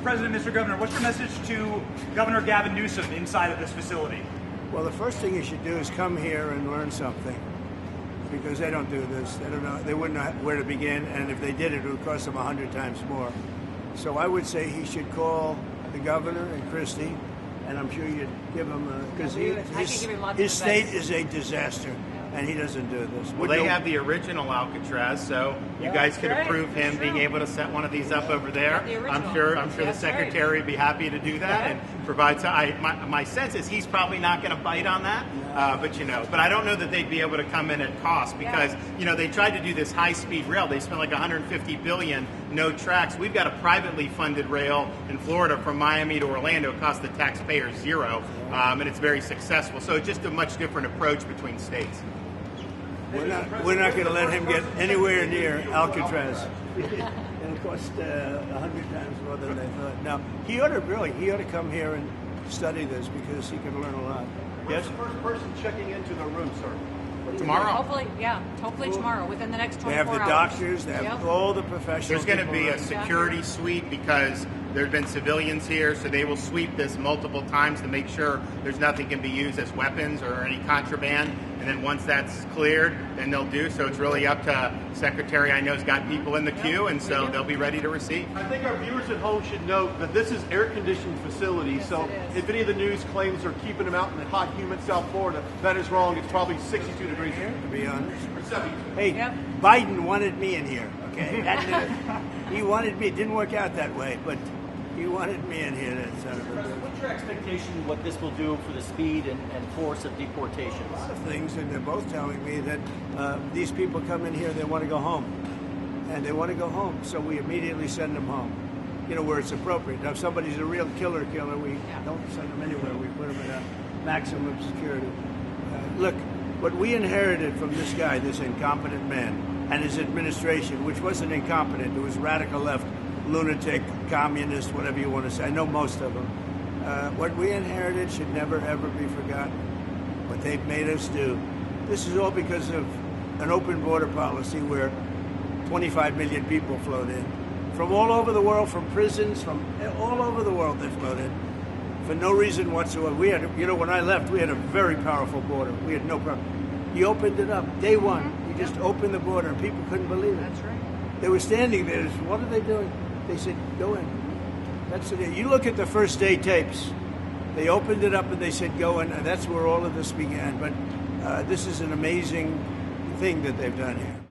President, Mr. Governor, what's your message to Governor Gavin Newsom inside of this facility? Well, the first thing he should do is come here and learn something, because they don't do this. They don't know. They wouldn't know where to begin, and if they did, it would cost them 100 times more. So I would say he should call the governor and Kristi, and I'm sure you'd give him because his state is a disaster. And he doesn't do this. Well, they have the original Alcatraz, so you guys could approve him being able to set one of these up over there. I'm sure the secretary would be happy to do that and provide. My sense is he's probably not going to bite on that, but I don't know that they'd be able to come in at cost because they tried to do this high-speed rail. They spent like $150 billion, no tracks. We've got a privately funded rail in Florida from Miami to Orlando. It costs the taxpayers zero, and it's very successful. So it's just a much different approach between states. We're not going to let him get anywhere near Alcatraz. And it cost 100 times more than they thought. Now, he ought to come here and study this because he can learn a lot. Yes? The first person checking into the room, sir? Tomorrow. Hopefully tomorrow, within the next 24 hours. They have the doctors, they have all the professionals. There's going to be a security sweep because there have been civilians here, so they will sweep this multiple times to make sure there's nothing can be used as weapons or any contraband. And then once that's cleared, then they'll do. So it's really up to Secretary. I know has got people in the queue, and so they'll be ready to receive. I think our viewers at home should note that this is air-conditioned facility. Yes, so if any of the news claims are keeping them out in the hot, humid South Florida, that is wrong. It's probably 62 degrees here. To be honest. Or 72. Hey, Biden wanted me in here. Okay, he wanted me. It didn't work out that way, but he wanted me in here. What's your expectation what this will do for the speed and force of deportations? A lot of things, and they're both telling me that these people come in here, they want to go home. And they want to go home, so we immediately send them home, where it's appropriate. Now, if somebody's a real killer, we don't send them anywhere. We put them in a maximum security. Look, what we inherited from this guy, this incompetent man, and his administration, which wasn't incompetent, it was radical left, lunatic, communist, whatever you want to say. I know most of them. What we inherited should never, ever be forgotten. What they've made us do. This is all because of an open border policy where 25 million people flowed in. From all over the world, from prisons, from all over the world they flowed in. For no reason whatsoever. We had, when I left, we had a very powerful border. We had no problem. He opened it up. Day one, he just opened the border, and people couldn't believe it. That's right. They were standing there. What are they doing? They said, go in. That's it. You look at the first day tapes. They opened it up and they said, go in. And that's where all of this began. But this is an amazing thing that they've done here.